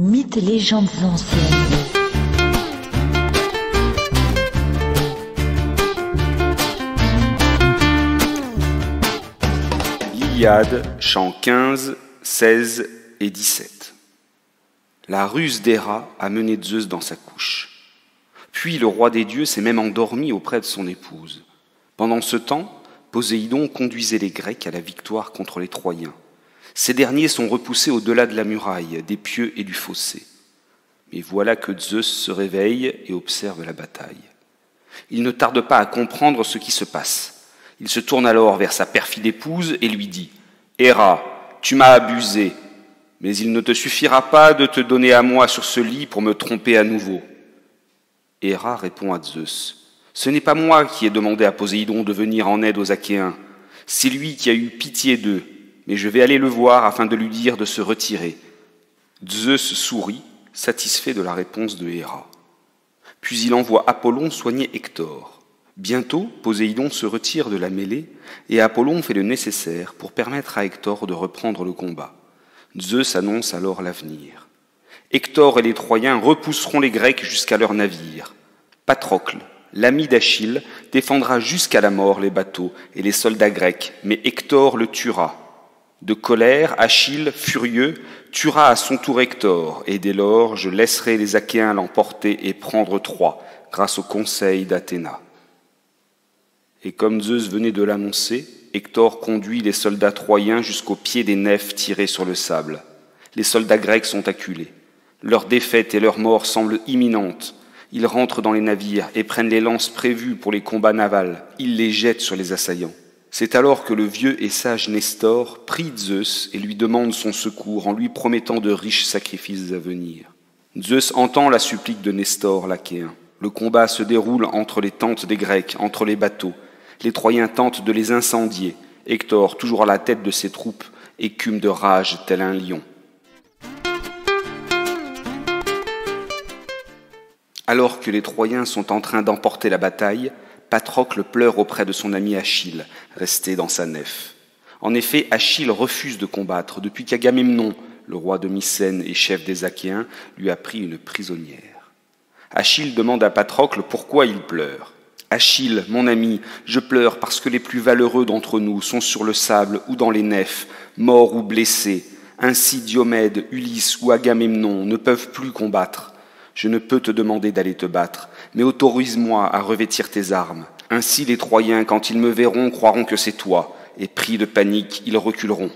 Mythes et légendes anciennes. L'Iliade, chants 15, 16 et 17. La ruse d'Héra a mené Zeus dans sa couche. Puis le roi des dieux s'est même endormi auprès de son épouse. Pendant ce temps, Poséidon conduisait les Grecs à la victoire contre les Troyens. Ces derniers sont repoussés au-delà de la muraille, des pieux et du fossé. Mais voilà que Zeus se réveille et observe la bataille. Il ne tarde pas à comprendre ce qui se passe. Il se tourne alors vers sa perfide épouse et lui dit « Héra, tu m'as abusé, mais il ne te suffira pas de te donner à moi sur ce lit pour me tromper à nouveau. » Héra répond à Zeus « Ce n'est pas moi qui ai demandé à Poséidon de venir en aide aux Achéens. C'est lui qui a eu pitié d'eux, mais je vais aller le voir afin de lui dire de se retirer. » Zeus sourit, satisfait de la réponse de Héra. Puis il envoie Apollon soigner Hector. Bientôt, Poséidon se retire de la mêlée et Apollon fait le nécessaire pour permettre à Hector de reprendre le combat. Zeus annonce alors l'avenir. Hector et les Troyens repousseront les Grecs jusqu'à leur navire. Patrocle, l'ami d'Achille, défendra jusqu'à la mort les bateaux et les soldats grecs, mais Hector le tuera. De colère, Achille, furieux, tuera à son tour Hector, et dès lors je laisserai les Achéens l'emporter et prendre Troie, grâce au conseil d'Athéna. Et comme Zeus venait de l'annoncer, Hector conduit les soldats troyens jusqu'au pied des nefs tirées sur le sable. Les soldats grecs sont acculés. Leur défaite et leur mort semblent imminentes. Ils rentrent dans les navires et prennent les lances prévues pour les combats navals. Ils les jettent sur les assaillants. C'est alors que le vieux et sage Nestor prie Zeus et lui demande son secours en lui promettant de riches sacrifices à venir. Zeus entend la supplique de Nestor l'Achéen. Le combat se déroule entre les tentes des Grecs, entre les bateaux. Les Troyens tentent de les incendier. Hector, toujours à la tête de ses troupes, écume de rage tel un lion. Alors que les Troyens sont en train d'emporter la bataille, Patrocle pleure auprès de son ami Achille, resté dans sa nef. En effet, Achille refuse de combattre depuis qu'Agamemnon, le roi de Mycène et chef des Achéens, lui a pris une prisonnière. Achille demande à Patrocle pourquoi il pleure. « Achille, mon ami, je pleure parce que les plus valeureux d'entre nous sont sur le sable ou dans les nefs, morts ou blessés. Ainsi Diomède, Ulysse ou Agamemnon ne peuvent plus combattre. Je ne peux te demander d'aller te battre, mais autorise-moi à revêtir tes armes. Ainsi les Troyens, quand ils me verront, croiront que c'est toi, et pris de panique, ils reculeront. »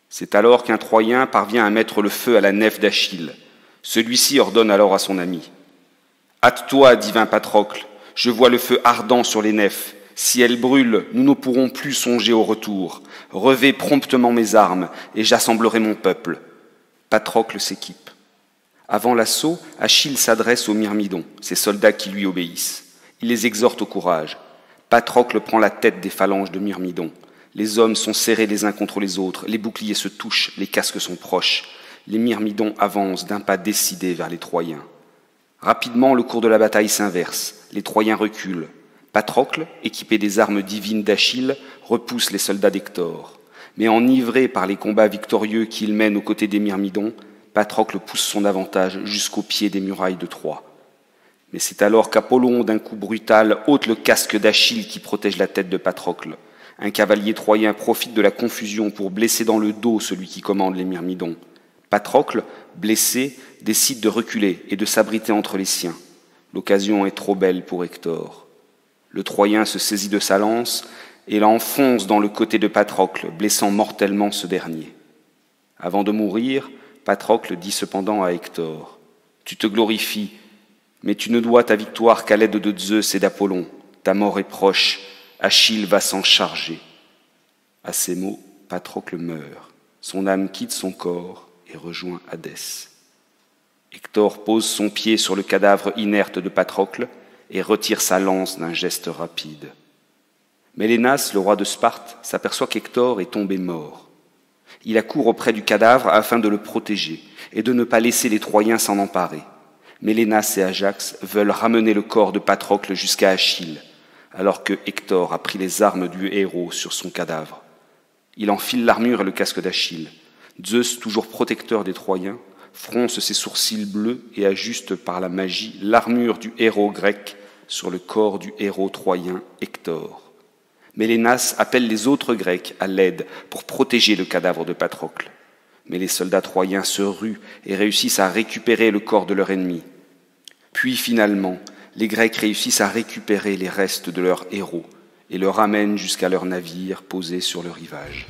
C'est alors qu'un Troyen parvient à mettre le feu à la nef d'Achille. Celui-ci ordonne alors à son ami. « Hâte-toi, divin Patrocle, je vois le feu ardent sur les nefs. Si elles brûlent, nous ne pourrons plus songer au retour. Revêt promptement mes armes, et j'assemblerai mon peuple. » Patrocle s'équipe. Avant l'assaut, Achille s'adresse aux Myrmidons, ces soldats qui lui obéissent. Il les exhorte au courage. Patrocle prend la tête des phalanges de Myrmidon. Les hommes sont serrés les uns contre les autres, les boucliers se touchent, les casques sont proches. Les Myrmidons avancent d'un pas décidé vers les Troyens. Rapidement, le cours de la bataille s'inverse. Les Troyens reculent. Patrocle, équipé des armes divines d'Achille, repousse les soldats d'Hector. Mais enivré par les combats victorieux qu'il mène aux côtés des Myrmidons, Patrocle pousse son avantage jusqu'au pied des murailles de Troie. Mais c'est alors qu'Apollon, d'un coup brutal, ôte le casque d'Achille qui protège la tête de Patrocle. Un cavalier troyen profite de la confusion pour blesser dans le dos celui qui commande les Myrmidons. Patrocle, blessé, décide de reculer et de s'abriter entre les siens. L'occasion est trop belle pour Hector. Le Troyen se saisit de sa lance et l'enfonce dans le côté de Patrocle, blessant mortellement ce dernier. Avant de mourir, Patrocle dit cependant à Hector, « Tu te glorifies, mais tu ne dois ta victoire qu'à l'aide de Zeus et d'Apollon. Ta mort est proche, Achille va s'en charger. » À ces mots, Patrocle meurt. Son âme quitte son corps et rejoint Hadès. Hector pose son pied sur le cadavre inerte de Patrocle et retire sa lance d'un geste rapide. Mélénas, le roi de Sparte, s'aperçoit qu'Hector est tombé mort. Il accourt auprès du cadavre afin de le protéger et de ne pas laisser les Troyens s'en emparer. Mélénas et Ajax veulent ramener le corps de Patrocle jusqu'à Achille, alors que Hector a pris les armes du héros sur son cadavre. Il enfile l'armure et le casque d'Achille. Zeus, toujours protecteur des Troyens, fronce ses sourcils bleus et ajuste par la magie l'armure du héros grec sur le corps du héros troyen Hector. Mélénas appelle les autres Grecs à l'aide pour protéger le cadavre de Patrocle. Mais les soldats troyens se ruent et réussissent à récupérer le corps de leur ennemi. Puis finalement, les Grecs réussissent à récupérer les restes de leur héros et le ramènent jusqu'à leur navire posé sur le rivage.